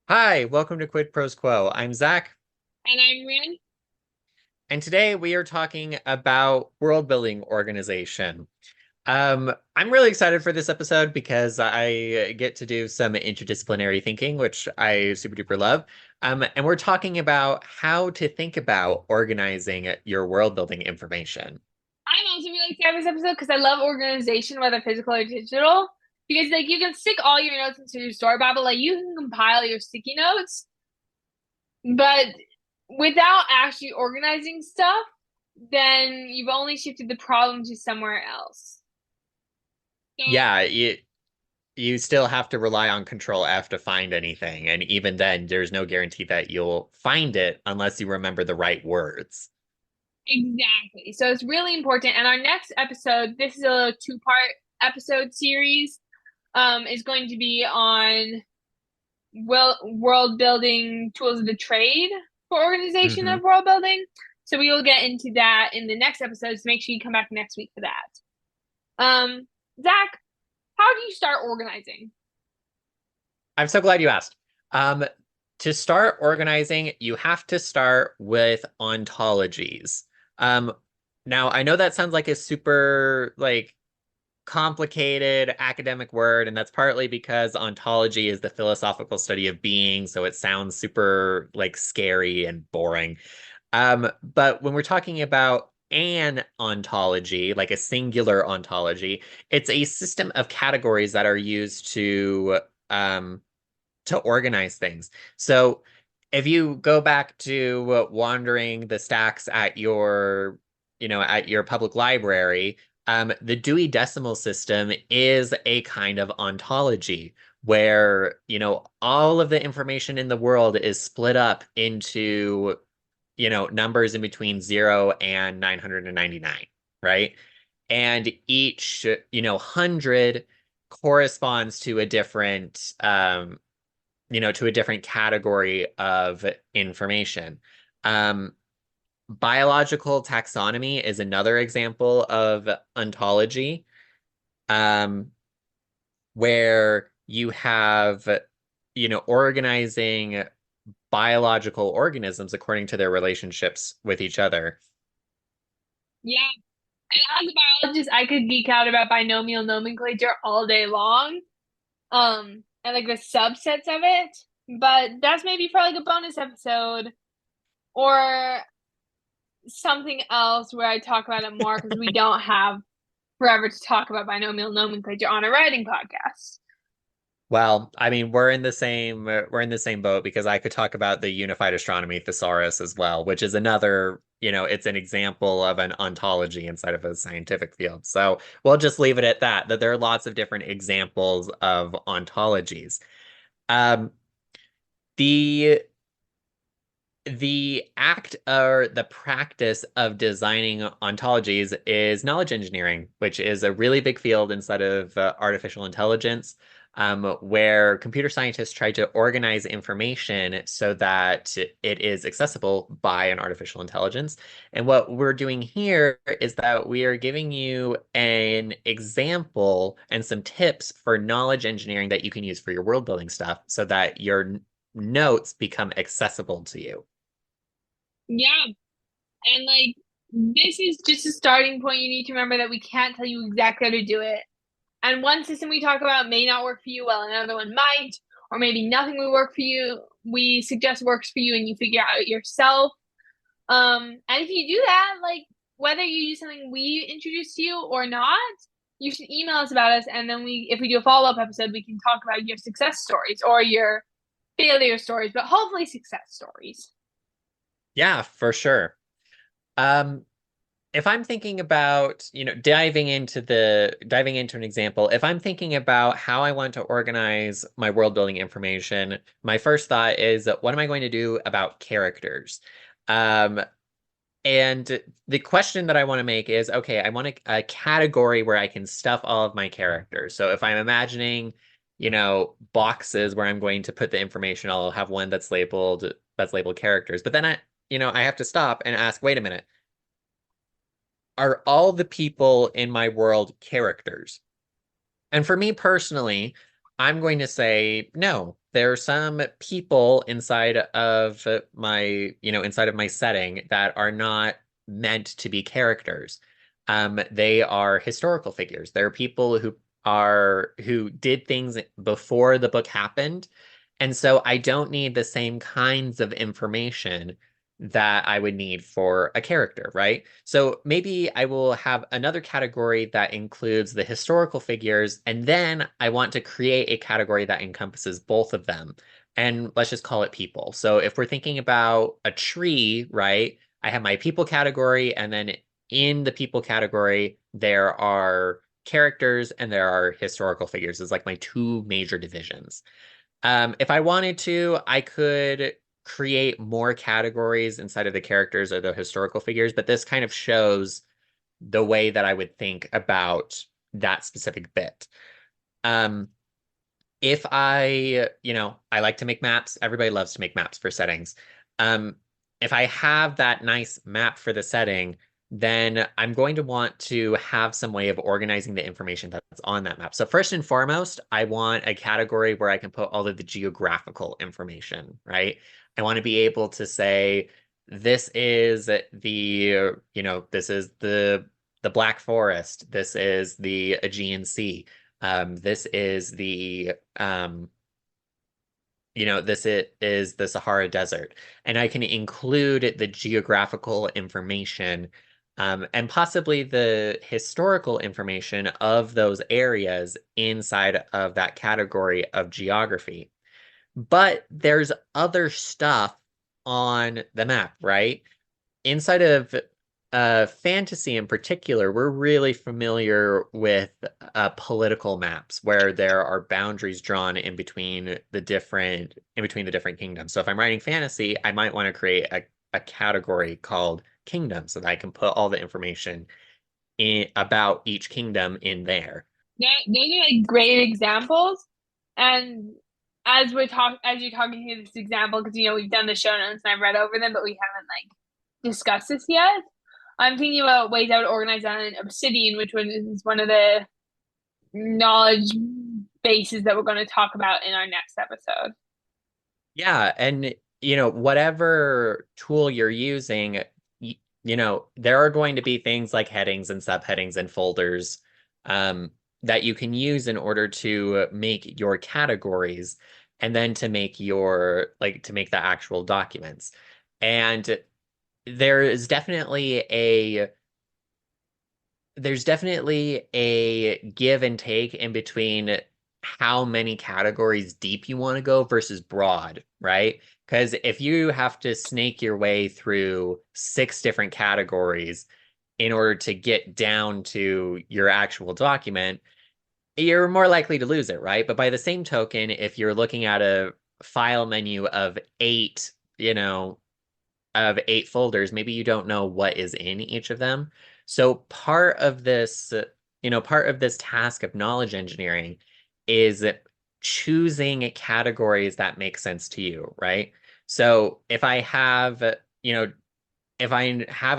Hi, welcome to Quid Pros Quo. I'm Zach, And I'm Rin. and today we are talking about world building organization. I'm really excited for this episode because I get to do some interdisciplinary thinking, which I super duper love. And we're talking about how to think about organizing your world building information. I'm also really excited for this episode because I love organization, whether physical or digital. Because like you can stick all your notes into your story Bible, like you can compile your sticky notes, but without actually organizing stuff, then you've only shifted the problem to somewhere else. So Yeah, you still have to rely on Control F to find anything, and even then, there's no guarantee that you'll find it unless you remember the right words. exactly. So it's really important. And our next episode, this is a two-part episode series, is going to be on world building tools of the trade for organization Hmm. of world building. So we will get into that in the next episode. So make sure you come back next week for that. Zach, how do you start organizing? I'm so glad you asked. Um, to start organizing, you have to start with ontologies. Um, now I know that sounds like a super complicated academic word, and that's partly because ontology is the philosophical study of being, so it sounds super scary and boring. But when we're talking about an ontology, like a singular ontology, it's a system of categories that are used um, to organize things. So if you go back to wandering the stacks at at your public library, the Dewey Decimal System is a kind of ontology where, all of the information in the world is split up into, numbers in between 0 and 999, right? And each, 100 corresponds to a different category of information. Um, Biological taxonomy is another example of ontology, um, where you have, organizing biological organisms according to their relationships with each other. Yeah, and as a biologist, I could geek out about binomial nomenclature all day long. And like the subsets of it, but that's maybe for like a bonus episode or something else where I talk about it more because we don't have forever to talk about binomial nomenclature on a writing podcast. Well, I mean, we're in the same boat because I could talk about the unified astronomy thesaurus as well, which is another, it's an example of an ontology inside of a scientific field. So we'll just leave it at that there are lots of different examples of ontologies. Um, the the act or the practice of designing ontologies is knowledge engineering, which is a really big field inside of artificial intelligence, where computer scientists try to organize information so that it is accessible by an artificial intelligence. And what we're doing here is that we are giving you an example and some tips for knowledge engineering that you can use for your world building stuff so that your notes become accessible to you. Yeah, and like this is just a starting point. You need to remember that we can't tell you exactly how to do it. And one system we talk about may not work for you, while another one might, or maybe nothing will work for you. We suggest works for you and you figure out yourself. And if you do that, like whether you use something we introduced to you or not, you should email us about us, and then if we do a follow-up episode, we can talk about your success stories or your failure stories, but hopefully success stories. Yeah, for sure. Um, if I'm thinking about, diving into an example, if I'm thinking about how I want to organize my world building information, my first thought is what am I going to do about characters? Um, and the question that I want to make is, okay, I want a category where I can stuff all of my characters. So if I'm imagining, boxes where I'm going to put the information, I'll have one that's labeled characters. But then I have to stop and ask, wait a minute, are all the people in my world characters? And for me personally, I'm going to say no. There are some people inside of my setting that are not meant to be characters. They are historical figures. They're people who did things before the book happened. And so I don't need the same kinds of information that I would need for a character, right? So maybe I will have another category that includes the historical figures, and then I want to create a category that encompasses both of them. And let's just call it people. So if we're thinking about a tree, right? I have my people category, and then in the people category, there are characters and there are historical figures. It's like my two major divisions. If I wanted to, I could create more categories inside of the characters or the historical figures, but this kind of shows the way that I would think about that specific bit. Um, if I like to make maps. Everybody loves to make maps for settings. Um, if I have that nice map for the setting, then I'm going to want to have some way of organizing the information that's on that map. So first and foremost, I want a category where I can put all of the geographical information, right? I want to be able to say, this is this is the Black Forest, this is the Aegean Sea. This is the Sahara Desert, and I can include the geographical information, and possibly the historical information of those areas inside of that category of geography. But there's other stuff on the map, right? Inside of fantasy in particular, we're really familiar with political maps where there are boundaries drawn in between the different kingdoms. So if I'm writing fantasy, I might want to create a category called kingdom so that I can put all the information about each kingdom in there. Those are like great examples. And as you're talking through this example, because we've done the show notes and I've read over them, but we haven't like discussed this yet. I'm thinking about ways I would organize on Obsidian, which is one of the knowledge bases that we're going to talk about in our next episode. Yeah, and whatever tool you're using, there are going to be things like headings and subheadings and folders that you can use in order to make your categories and then to make the actual documents. And there is definitely a there's definitely a give and take in between how many categories deep you want to go versus broad, right? Because if you have to snake your way through six different categories in order to get down to your actual document, you're more likely to lose it, right? But by the same token, if you're looking at a file menu of eight folders, maybe you don't know what is in each of them. So part of this task of knowledge engineering is choosing categories that make sense to you, right? So if I have a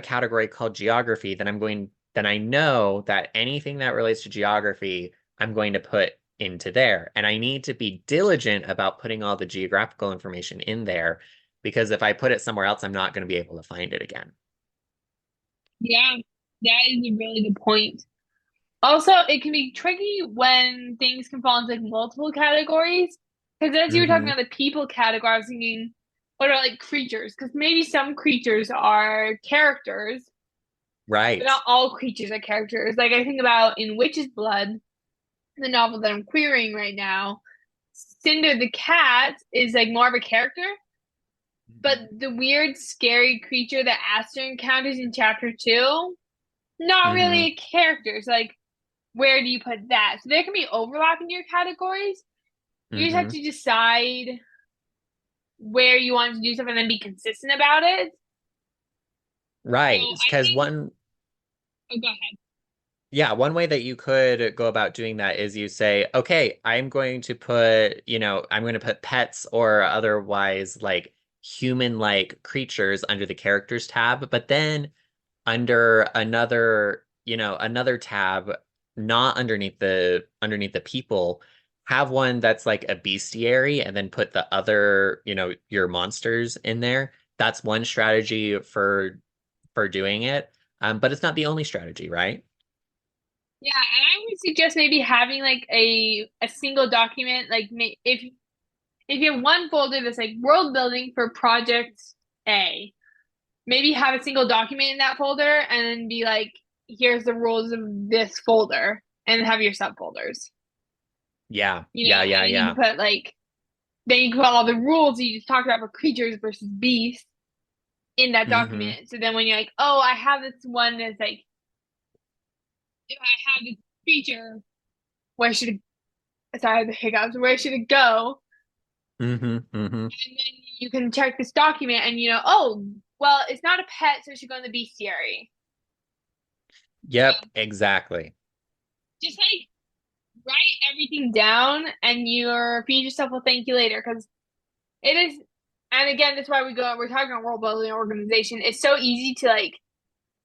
category called geography, then I know that anything that relates to geography, I'm going to put into there. And I need to be diligent about putting all the geographical information in there because if I put it somewhere else, I'm not going to be able to find it again. Yeah, that is a really good point. Also, it can be tricky when things can fall into like multiple categories. Because as you were talking Hmm. about the people category, I was thinking, what about like creatures? Because maybe some creatures are characters, but Right. not all creatures are characters. Like I think about in Witch's Blood, the novel that I'm querying right now, Cinder the cat is like more of a character, but Hmm. the weird, scary creature that Aster encounters in chapter two, not really Hmm. a character. So like, where do you put that? So there can be overlap in your categories. You just have Hmm. to decide where you want to do something and then be consistent about it. So Right. I Because think, one oh, go ahead. Yeah, one way that you could go about doing that is you say, okay, I'm going to put pets or otherwise like human-like creatures under the characters tab, but then under another tab, not underneath the people, have one that's like a bestiary and then put the other, your monsters in there. That's one strategy for doing it. But it's not the only strategy, right? Yeah, and I would suggest maybe having like a single document, like if you have one folder that's like world building for project A, maybe have a single document in that folder and then be like, here's the rules of this folder, and have your subfolders. Yeah, You yeah, know, yeah, and then you yeah. can put like then you can put all the rules you just talked about for creatures versus beasts in that Hmm. document. So then when you're like, oh, I have this one that's like, if I have this creature, where should it, sorry, the hiccups, where should it go? Hmm. Hmm. And then you can check this document and you know, oh, well, it's not a pet, so it should go in the bestiary. So Yep, exactly. just like write everything down and your feed yourself will thank you later because it is, and again, that's why we're talking about world building organization. It's so easy to like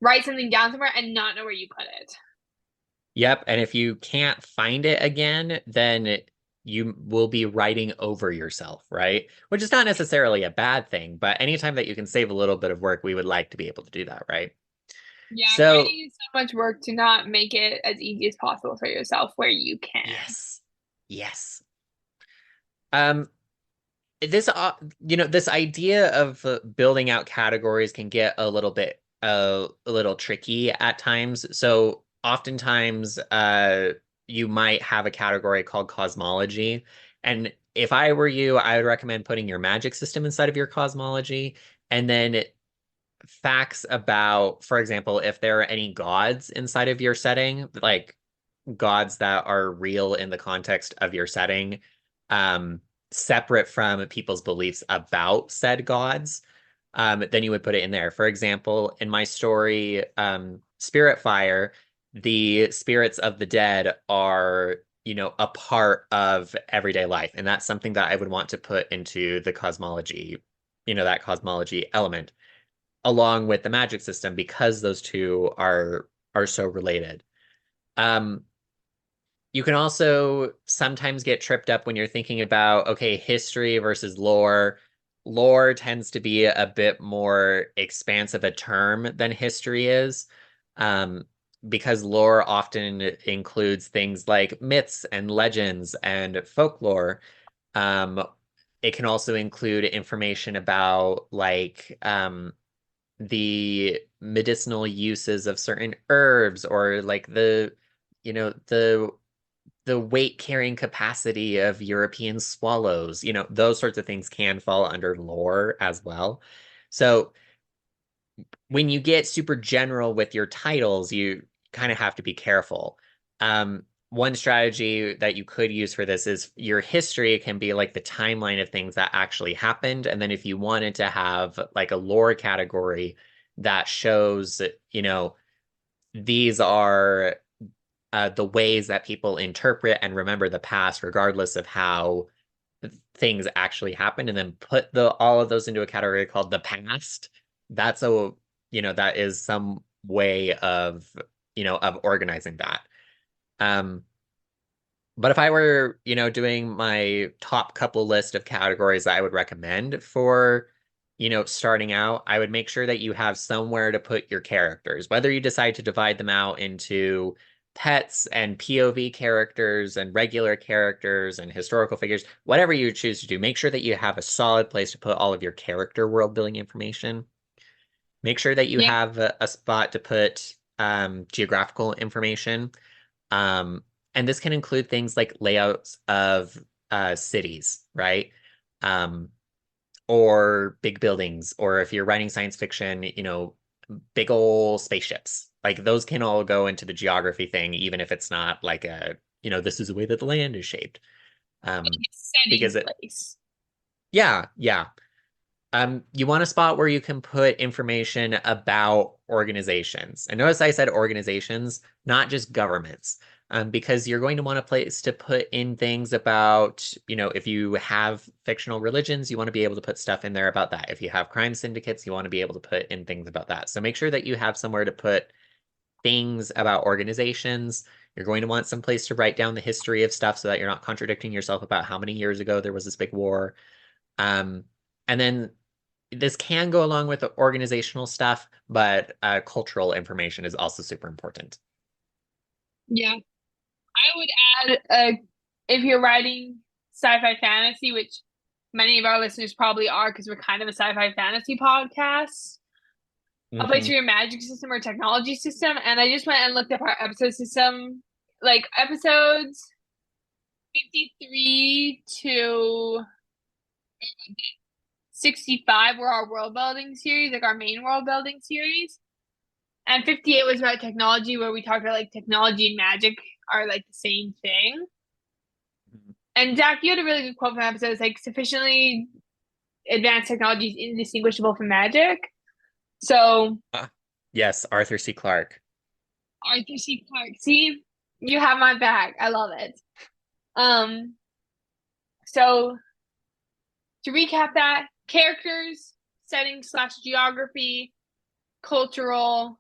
write something down somewhere and not know where you put it. Yep, and if you can't find it again, then you will be writing over yourself, right? Which is not necessarily a bad thing, but anytime that you can save a little bit of work, we would like to be able to do that, right? Yeah, So, writing is so much work to not make it as easy as possible for yourself where you can. yes. Yes. Um, this this idea of building out categories can get a little tricky at times. So oftentimes you might have a category called cosmology, and if I were you, I would recommend putting your magic system inside of your cosmology, and then facts about, for example, if there are any gods inside of your setting, like gods that are real in the context of your setting, um, separate from people's beliefs about said gods, then you would put it in there. For example, in my story, Spirit Fire, the spirits of the dead are, a part of everyday life. And that's something that I would want to put into the cosmology, that cosmology element, along with the magic system, because those two are so related. Um, you can also sometimes get tripped up when you're thinking about, okay, history versus lore. Lore tends to be a bit more expansive a term than history is, um, because lore often includes things like myths and legends and folklore. Um, it can also include information about the medicinal uses of certain herbs, or like you know, the weight carrying capacity of European swallows. Those sorts of things can fall under lore as well. So when you get super general with your titles, you kind of have to be careful. One strategy that you could use for this is your history can be like the timeline of things that actually happened. And then if you wanted to have like a lore category that shows, these are the ways that people interpret and remember the past, regardless of how things actually happened, and then put the all of those into a category called the past. That's that is some way of organizing that. Um, but if I were, doing my top couple list of categories that I would recommend for, starting out, I would make sure that you have somewhere to put your characters, whether you decide to divide them out into pets and POV characters and regular characters and historical figures, whatever you choose to do, make sure that you have a solid place to put all of your character world building information. Make sure that you Yeah. have a spot to put geographical information. Um, and this can include things like layouts of cities, right? Um, or big buildings, or if you're writing science fiction, big old spaceships. Like those can all go into the geography thing, even if it's not like this is the way that the land is shaped. Um, Setting because place. yeah, yeah. You want a spot where you can put information about organizations. And notice I said organizations, not just governments, because you're going to want a place to put in things about, if you have fictional religions, you want to be able to put stuff in there about that. If you have crime syndicates, you want to be able to put in things about that. So make sure that you have somewhere to put things about organizations. You're going to want some place to write down the history of stuff so that you're not contradicting yourself about how many years ago there was this big war. Um, and then this can go along with the organizational stuff, but cultural information is also super important. Yeah. I would add, if you're writing sci-fi fantasy, which many of our listeners probably are because we're kind of a sci-fi fantasy podcast, a place Hmm. for your magic system or technology system. And I just went and looked up our episode system, like episodes 53 to 65 were our world building series, like our main world building series. And 58 was about technology, where we talked about like technology and magic are like the same thing. And Zach, you had a really good quote from the episode. It's like sufficiently advanced technology is indistinguishable from magic. So Yes, Arthur C. Clarke. Arthur C. Clarke, see, you have my back. I love it. Um, so to recap that, characters, setting slash geography, cultural,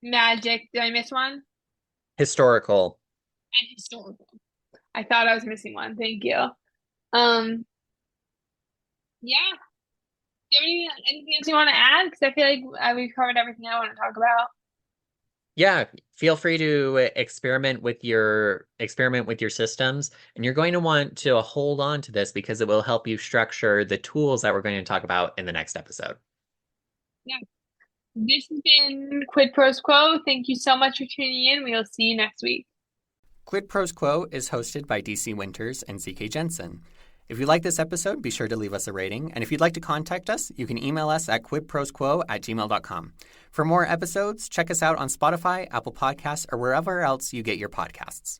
magic. Did I miss one? Historical. And historical. I thought I was missing one. Thank you. Um, yeah. Do you have anything else you want to add? Because I feel like we've covered everything I want to talk about. Yeah, feel free to experiment with your systems, and you're going to want to hold on to this because it will help you structure the tools that we're going to talk about in the next episode. Yeah. This has been Quid Pros Quo. Thank you so much for tuning in. We'll see you next week. Quid Pros Quo is hosted by DC Winters and CK Jensen. If you like this episode, be sure to leave us a rating. And if you'd like to contact us, you can email us at quidprosquo@gmail.com. For more episodes, check us out on Spotify, Apple Podcasts, or wherever else you get your podcasts.